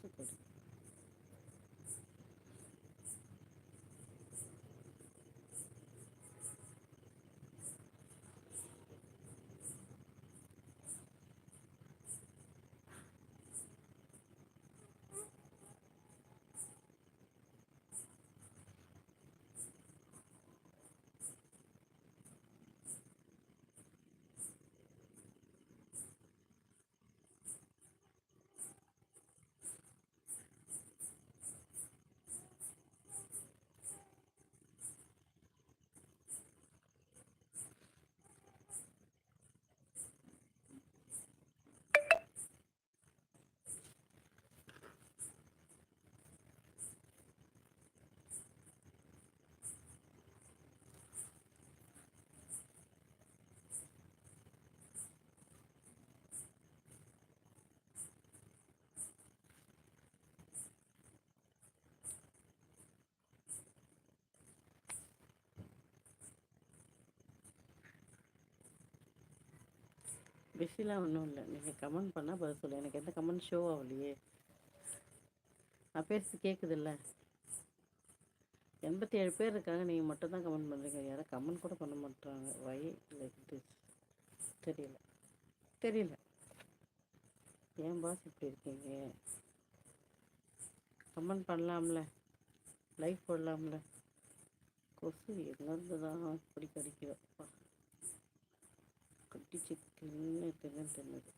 கொசு கடி. பிஸிலாம் ஒன்றும் இல்லை, நீங்கள் கமெண்ட் பண்ணால் பதில் சொல்லு. எனக்கு எந்த கமெண்ட் ஷோ ஆகலையே. நான் பேசி கேட்குதில்ல. 87 பேர் இருக்காங்க, நீங்கள் மட்டும் தான் கமெண்ட் பண்ணுறீங்க. யாரும் கமெண்ட் கூட பண்ண மாட்டாங்க. Why like this? தெரியல தெரியல. ஏன் பாஸ் இப்படி இருக்கீங்க? கமெண்ட் பண்ணலாம்ல, லைக் போடலாம்ல. கொசு எங்கேருந்து தான் இப்படி கடிக்கிறப்பா. கட்டிச்சு தின்னு தின்னு தின்னுது.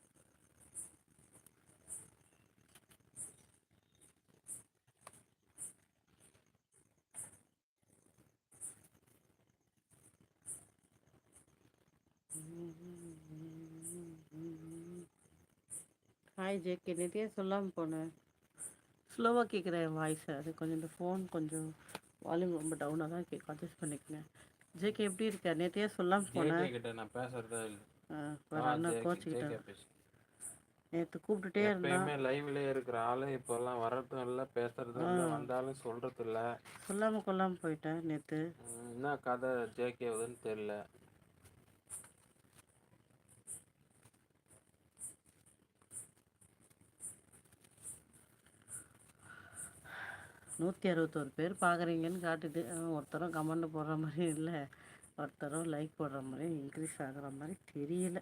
ஹாய் ஜேகே, நிறைய சொல்லாமல் போனேன். ஸ்லோவாக கேட்குற என் வாய்ஸை, அது கொஞ்சம் இந்த ஃபோன் கொஞ்சம் வால்யூம் ரொம்ப டவுனாக தான் கேட்கும், அட்ஜஸ்ட் பண்ணிக்கங்க. ஜேகே எப்படி இருக்க? நேற்றையே சொல்லாமல் போனேன். நான் பேசுறதா இல்லை. வேறு அண்ணா கோச்சிக்கிட்டேன். நேற்று கூப்பிட்டுட்டே இருந்தான். எப்பயுமே லைவ்ல இருக்கிற ஆளு இப்போல்லாம் வர்றதும் இல்லை, பேசுறதும் இல்லை, வந்தாலும் சொல்றது இல்லை. சொல்லாமல் கொள்ளாமல் போயிட்டேன் நேற்று. என்ன கதை ஜேகேவுதுன்னு தெரியல. நூற்றி 61 பேர் பார்க்குறீங்கன்னு காட்டுது. ஒருத்தரும் கமெண்ட் போடுற மாதிரி இல்லை, ஒருத்தரும் லைக் போடுற மாதிரி இன்க்ரீஸ் ஆகுற மாதிரி தெரியல.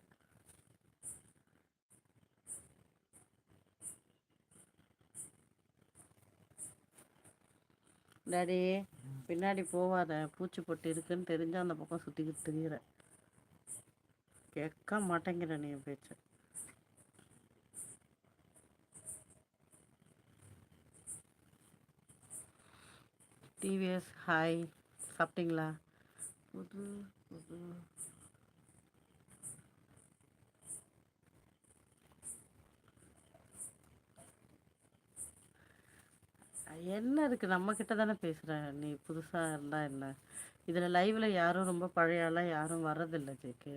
டாடி பின்னாடி போவாத, பூச்சி பொட்டு இருக்குன்னு தெரிஞ்சால் அந்த பக்கம் சுற்றிக்கிட்டு தெரியுற. கேட்க மாட்டேங்கிற நீ பேச்சு. டிவிஎஸ் ஹாய், சாப்பிட்டீங்களா? புது புது என்ன இருக்குது, நம்மக்கிட்ட தானே பேசுகிறேன். நீ புதுசாக இருந்தால் என்ன? இதில் லைவில் யாரும் ரொம்ப பழைய ஆளாக யாரும் வர்றதில்லை ஜேக்கு.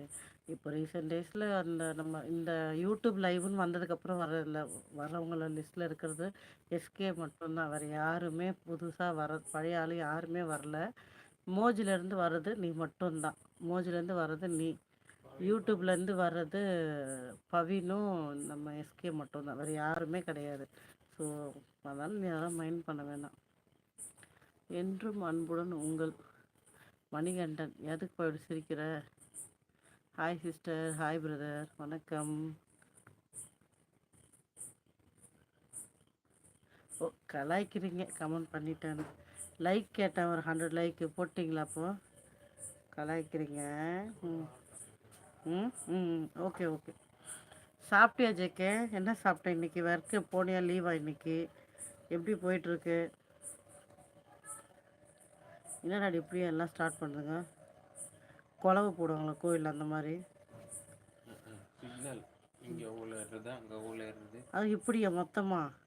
இப்போ ரீசெண்ட் டேஸில் அந்த நம்ம இந்த யூடியூப் லைவ்னு வந்ததுக்கப்புறம் வரதில்லை. வரவங்கள லிஸ்ட்டில் இருக்கிறது எஸ்கே மட்டும்தான். வேறு யாருமே புதுசாக பழைய ஆள் யாருமே வரல. மோஜிலேருந்து வர்றது நீ மட்டும்தான். மோஜிலேருந்து வர்றது நீ, யூடியூப்லேருந்து வர்றது பவினும் நம்ம எஸ்கே மட்டும்தான். வேறு யாருமே கிடையாது. ஸோ அதனால் நீ அதெல்லாம் மைண்ட் பண்ண வேணாம். என்றும் அன்புடன் உங்கள் மணிகண்டன். எதுக்கு போயிட்டு சிரிக்கிற? ஹாய் சிஸ்டர், ஹாய் பிரதர், வணக்கம். ஓ கலாய்க்கிறீங்க கமெண்ட் பண்ணிட்டேன்னு. லைக் கேட்டேன், ஒரு 100 லைக் போட்டிங்களா? அப்போது கலாய்க்கிறீங்க. ம் ம் ம் ஓகே ஓகே. சாப்பிட்டியா ஜேகே? என்ன சாப்பிட்டேன் இன்றைக்கி? ஒர்க்கு போனியா, லீவா இன்னைக்கு? எப்படி போயிட்டுருக்கு? என்னடா இப்படியே எல்லாம் ஸ்டார்ட் பண்ணுதுங்க. குழவு போடுவாங்களா கோயில் அந்த மாதிரி? சிக்னல் இங்கே ஊழ ஏறுது, அங்கே ஊழ ஏறுது. அது இப்படியா மொத்தமாக?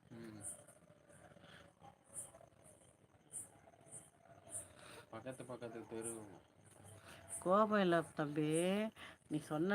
பக்கத்து பக்கத்து தெரு. கோபம் இல்லை தம்பி, நீ சொன்ன